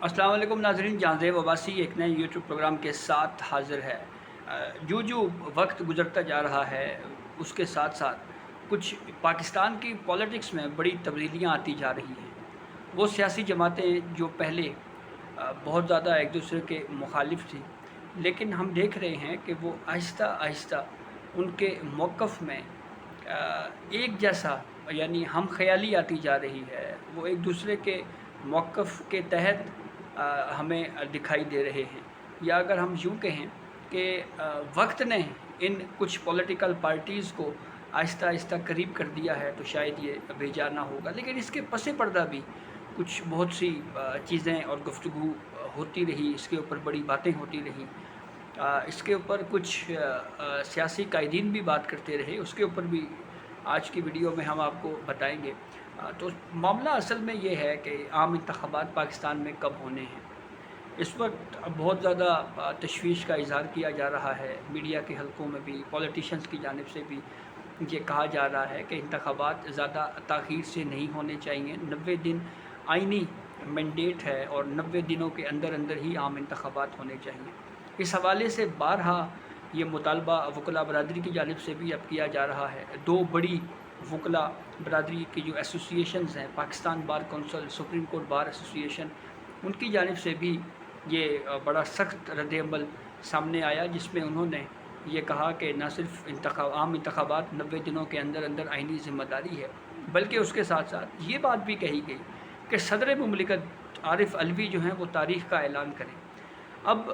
السلام علیکم ناظرین، جہاں وباسی ایک نئے یوٹیوب پروگرام کے ساتھ حاضر ہے۔ جو وقت گزرتا جا رہا ہے اس کے ساتھ ساتھ کچھ پاکستان کی پولیٹکس میں بڑی تبدیلیاں آتی جا رہی ہیں۔ وہ سیاسی جماعتیں جو پہلے بہت زیادہ ایک دوسرے کے مخالف تھیں، لیکن ہم دیکھ رہے ہیں کہ وہ آہستہ آہستہ ان کے موقف میں ایک جیسا یعنی ہم خیالی آتی جا رہی ہے۔ وہ ایک دوسرے کے موقف کے تحت ہمیں دکھائی دے رہے ہیں، یا اگر ہم یوں کہیں کہ وقت نے ان کچھ پولیٹیکل پارٹیز کو آہستہ آہستہ قریب کر دیا ہے، تو شاید یہ بھیجا نہ ہوگا، لیکن اس کے پس پردہ بھی کچھ بہت سی چیزیں اور گفتگو ہوتی رہی، اس کے اوپر بڑی باتیں ہوتی رہیں، اس کے اوپر کچھ سیاسی قائدین بھی بات کرتے رہے، اس کے اوپر بھی آج کی ویڈیو میں ہم آپ کو بتائیں گے۔ تو معاملہ اصل میں یہ ہے کہ عام انتخابات پاکستان میں کب ہونے ہیں۔ اس وقت بہت زیادہ تشویش کا اظہار کیا جا رہا ہے، میڈیا کے حلقوں میں بھی، پولیٹیشنز کی جانب سے بھی یہ کہا جا رہا ہے کہ انتخابات زیادہ تاخیر سے نہیں ہونے چاہیے۔ 90 دن آئینی مینڈیٹ ہے اور 90 دنوں کے اندر اندر ہی عام انتخابات ہونے چاہیے۔ اس حوالے سے بارہا یہ مطالبہ وکلاء برادری کی جانب سے بھی اب کیا جا رہا ہے۔ دو بڑی وکلاء برادری کی جو ایسوسیشنز ہیں، Pakistan bar council, supreme court bar association, ان کی جانب سے بھی یہ بڑا سخت رد عمل سامنے آیا، جس میں انہوں نے یہ کہا کہ نہ صرف عام انتخابات 90 دنوں کے اندر اندر آئینی ذمہ داری ہے، بلکہ اس کے ساتھ ساتھ یہ بات بھی کہی گئی کہ صدر مملکت عارف علوی جو ہیں وہ تاریخ کا اعلان کریں۔ اب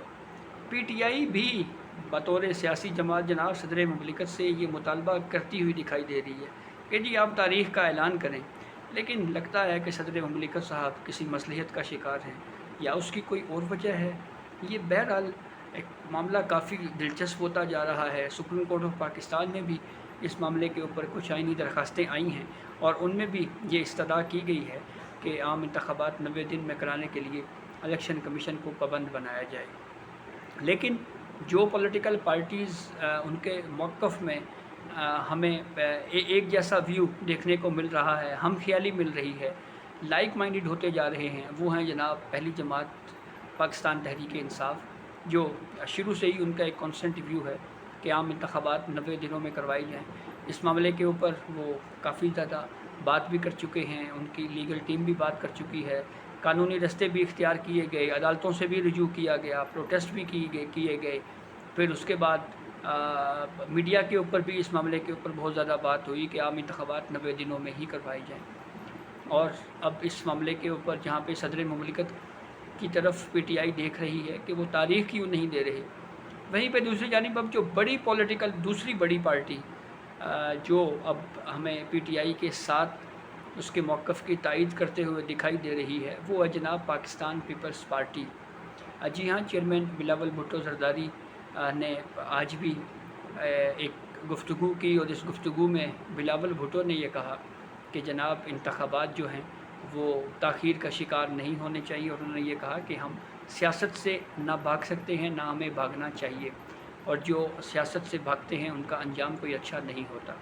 پی ٹی آئی بھی بطور سیاسی جماعت جناب صدر مملکت سے یہ مطالبہ کرتی ہوئی دکھائی دے رہی ہے کہ جی آپ تاریخ کا اعلان کریں، لیکن لگتا ہے کہ صدر مملکت صاحب کسی مصلحت کا شکار ہیں یا اس کی کوئی اور وجہ ہے۔ یہ بہرحال ایک معاملہ کافی دلچسپ ہوتا جا رہا ہے۔ سپریم کورٹ آف پاکستان میں بھی اس معاملے کے اوپر کچھ آئینی درخواستیں آئی ہیں، اور ان میں بھی یہ استدعا کی گئی ہے کہ عام انتخابات 90 دن میں کرانے کے لیے الیکشن کمیشن کو پابند بنایا جائے۔ لیکن جو پولیٹیکل پارٹیز ان کے موقف میں ہمیں ایک جیسا ویو دیکھنے کو مل رہا ہے، ہم خیالی مل رہی ہے، لائک مائنڈڈ ہوتے جا رہے ہیں، وہ ہیں جناب پہلی جماعت پاکستان تحریک انصاف، جو شروع سے ہی ان کا ایک کانسٹنٹ ویو ہے کہ عام انتخابات 90 دنوں میں کروائی جائیں۔ اس معاملے کے اوپر وہ کافی زیادہ بات بھی کر چکے ہیں، ان کی لیگل ٹیم بھی بات کر چکی ہے، قانونی رستے بھی اختیار کیے گئے، عدالتوں سے بھی رجوع کیا گیا، پروٹیسٹ بھی کیے گئے، پھر اس کے بعد میڈیا کے اوپر بھی اس معاملے کے اوپر بہت زیادہ بات ہوئی کہ عام انتخابات 90 دنوں میں ہی کروائی جائیں۔ اور اب اس معاملے کے اوپر جہاں پہ صدر مملکت کی طرف پی ٹی آئی دیکھ رہی ہے کہ وہ تاریخ کیوں نہیں دے رہے، وہیں پہ دوسری جانب اب جو بڑی پولیٹیکل دوسری بڑی پارٹی جو اب ہمیں پی ٹی آئی کے ساتھ اس کے موقف کی تائید کرتے ہوئے دکھائی دے رہی ہے، وہ ہے جناب پاکستان پیپلز پارٹی۔ جی ہاں، چیئرمین بلاول بھٹو زرداری نے آج بھی ایک گفتگو کی، اور اس گفتگو میں بلاول بھٹو نے یہ کہا کہ جناب انتخابات جو ہیں وہ تاخیر کا شکار نہیں ہونے چاہیے، اور انہوں نے یہ کہا کہ ہم سیاست سے نہ بھاگ سکتے ہیں، نہ ہمیں بھاگنا چاہیے، اور جو سیاست سے بھاگتے ہیں ان کا انجام کوئی اچھا نہیں ہوتا۔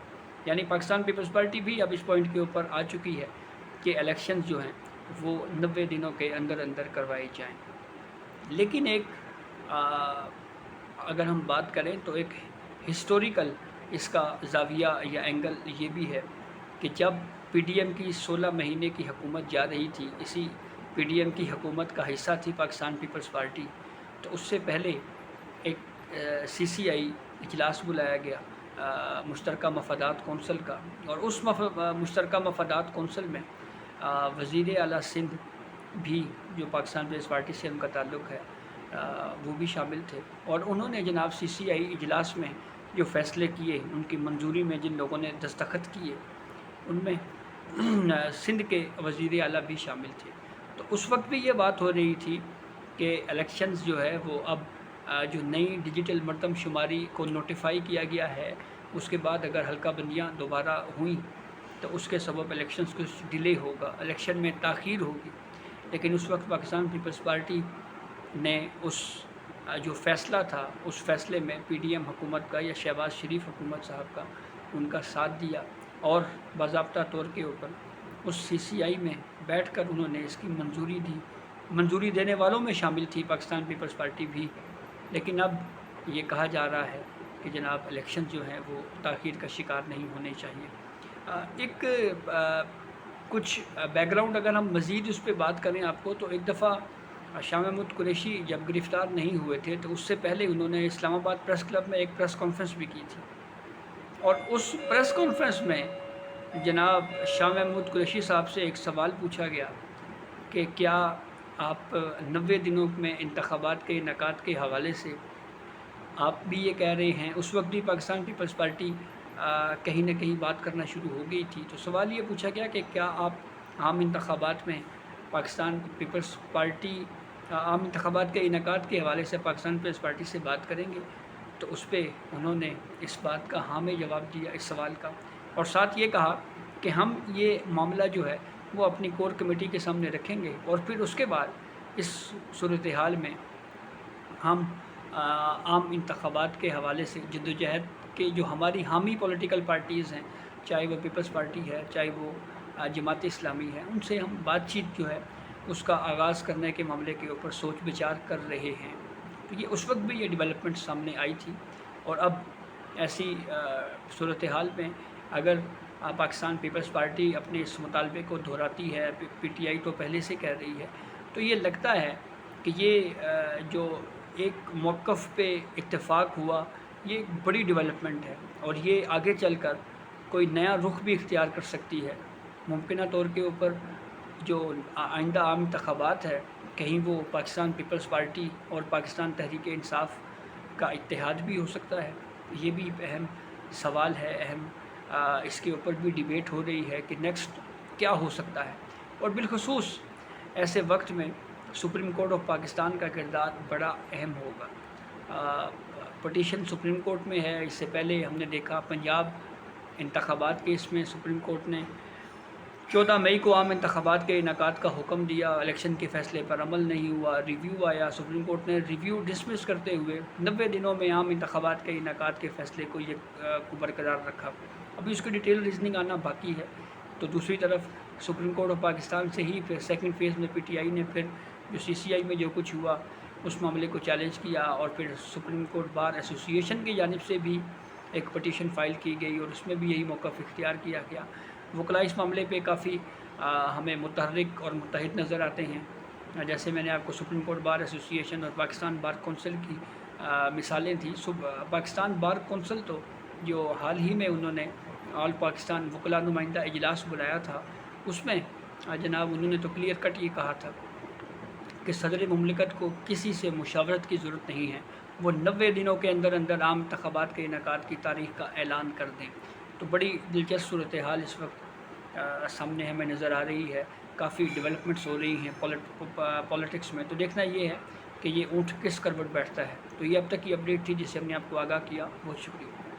یعنی پاکستان پیپلز پارٹی بھی اب اس پوائنٹ کے اوپر آ چکی ہے کہ الیکشنز جو ہیں وہ 90 دنوں کے اندر اندر کروائے جائیں۔ لیکن ایک اگر ہم بات کریں تو ایک ہسٹوریکل اس کا زاویہ یا اینگل یہ بھی ہے کہ جب پی ڈی ایم کی 16 مہینے کی حکومت جا رہی تھی، اسی پی ڈی ایم کی حکومت کا حصہ تھی پاکستان پیپلز پارٹی، تو اس سے پہلے ایک سی سی آئی اجلاس بلایا گیا مشترکہ مفادات کونسل کا، اور اس مشترکہ مفادات کونسل میں وزیر اعلیٰ سندھ بھی، جو پاکستان پیپلز پارٹی سے ان کا تعلق ہے، وہ بھی شامل تھے، اور انہوں نے جناب سی سی آئی اجلاس میں جو فیصلے کیے، ان کی منظوری میں جن لوگوں نے دستخط کیے، ان میں سندھ کے وزیر اعلیٰ بھی شامل تھے۔ تو اس وقت بھی یہ بات ہو رہی تھی کہ الیکشنز جو ہے وہ اب جو نئی ڈیجیٹل مردم شماری کو نوٹیفائی کیا گیا ہے، اس کے بعد اگر حلقہ بندیاں دوبارہ ہوئیں تو اس کے سبب الیکشنز کچھ ڈیلے ہوگا، الیکشن میں تاخیر ہوگی۔ لیکن اس وقت پاکستان پیپلز پارٹی نے اس جو فیصلہ تھا، اس فیصلے میں پی ڈی ایم حکومت کا یا شہباز شریف حکومت صاحب کا ان کا ساتھ دیا، اور باضابطہ طور کے اوپر اس سی سی آئی میں بیٹھ کر انہوں نے اس کی منظوری دی منظوری دینے والوں میں شامل تھی پاکستان پیپلز پارٹی بھی، لیکن اب یہ کہا جا رہا ہے کہ جناب الیکشن جو ہیں وہ تاخیر کا شکار نہیں ہونے چاہیے۔ ایک کچھ بیک گراؤنڈ اگر ہم مزید اس پہ بات کریں آپ کو، تو ایک دفعہ شاہ محمود قریشی جب گرفتار نہیں ہوئے تھے تو اس سے پہلے انہوں نے اسلام آباد پریس کلب میں ایک پریس کانفرنس بھی کی تھی، اور اس پریس کانفرنس میں جناب شاہ محمود قریشی صاحب سے ایک سوال پوچھا گیا کہ کیا آپ 90 دنوں میں انتخابات کے انعقاد کے حوالے سے آپ بھی یہ کہہ رہے ہیں، اس وقت بھی پاکستان پیپلز پارٹی کہیں نہ کہیں بات کرنا شروع ہو گئی تھی، تو سوال یہ پوچھا گیا کہ کیا آپ عام انتخابات میں پاکستان پیپلز پارٹی عام انتخابات کے انعقاد کے حوالے سے پاکستان پیپلز پارٹی سے بات کریں گے؟ تو اس پہ انہوں نے اس بات کا ہاں میں جواب دیا اس سوال کا، اور ساتھ یہ کہا کہ ہم یہ معاملہ جو ہے وہ اپنی کور کمیٹی کے سامنے رکھیں گے، اور پھر اس کے بعد اس صورتحال میں ہم عام انتخابات کے حوالے سے جدوجہد کے جو ہماری حامی پولیٹیکل پارٹیز ہیں، چاہے وہ پیپلز پارٹی ہے، چاہے وہ جماعت اسلامی ہے، ان سے ہم بات چیت جو ہے اس کا آغاز کرنے کے معاملے کے اوپر سوچ بچار کر رہے ہیں۔ تو یہ اس وقت بھی یہ ڈیولپمنٹ سامنے آئی تھی، اور اب ایسی صورتحال میں اگر پاکستان پیپلز پارٹی اپنے اس مطالبے کو دہراتی ہے، پی ٹی آئی تو پہلے سے کہہ رہی ہے، تو یہ لگتا ہے کہ یہ جو ایک موقف پہ اتفاق ہوا، یہ ایک بڑی ڈیولپمنٹ ہے، اور یہ آگے چل کر کوئی نیا رخ بھی اختیار کر سکتی ہے۔ ممکنہ طور کے اوپر جو آئندہ عام انتخابات ہے، کہیں وہ پاکستان پیپلز پارٹی اور پاکستان تحریک انصاف کا اتحاد بھی ہو سکتا ہے۔ یہ بھی اہم سوال ہے، اہم اس کے اوپر بھی ڈیبیٹ ہو رہی ہے کہ نیکسٹ کیا ہو سکتا ہے، اور بالخصوص ایسے وقت میں سپریم کورٹ آف پاکستان کا کردار بڑا اہم ہوگا۔ پٹیشن سپریم کورٹ میں ہے، اس سے پہلے ہم نے دیکھا پنجاب انتخابات کیس میں سپریم کورٹ نے 14 مئی کو عام انتخابات کے انعقاد کا حکم دیا، الیکشن کے فیصلے پر عمل نہیں ہوا، ریویو آیا، سپریم کورٹ نے ریویو ڈسمس کرتے ہوئے 90 دنوں میں عام انتخابات کے انعقاد کے فیصلے کو برقرار رکھا۔ ابھی اس کی ڈیٹیل ریزننگ آنا باقی ہے۔ تو دوسری طرف سپریم کورٹ آف پاکستان سے ہی پھر سیکنڈ فیز میں پی ٹی آئی نے پھر جو سی سی آئی میں جو کچھ ہوا اس معاملے کو چیلنج کیا، اور پھر سپریم کورٹ بار ایسوسی ایشن کی جانب سے بھی ایک پٹیشن فائل کی گئی، اور اس میں بھی یہی موقف اختیار کیا گیا۔ وکلاء اس معاملے پہ کافی ہمیں متحرک اور متحد نظر آتے ہیں، جیسے میں نے آپ کو سپریم کورٹ بار ایسوسی ایشن اور پاکستان بار کونسل کی مثالیں تھیں۔ پاکستان بار کونسل تو جو حال ہی میں انہوں نے آل پاکستان وکلاء نمائندہ اجلاس بلایا تھا، اس میں جناب انہوں نے تو کلیئر کٹ یہ کہا تھا کہ صدر مملکت کو کسی سے مشاورت کی ضرورت نہیں ہے، وہ 90 دنوں کے اندر اندر عام انتخابات کے انعقاد کی تاریخ کا اعلان کر دیں۔ تو بڑی دلچسپ صورتحال اس وقت سامنے ہمیں نظر آ رہی ہے، کافی ڈیولپمنٹس ہو رہی ہیں پولیٹکس میں، تو دیکھنا یہ ہے کہ یہ اونٹ کس کروٹ بیٹھتا ہے۔ تو یہ اب تک کی اپڈیٹ تھی جسے ہم نے آپ کو آگاہ کیا، بہت شکریہ۔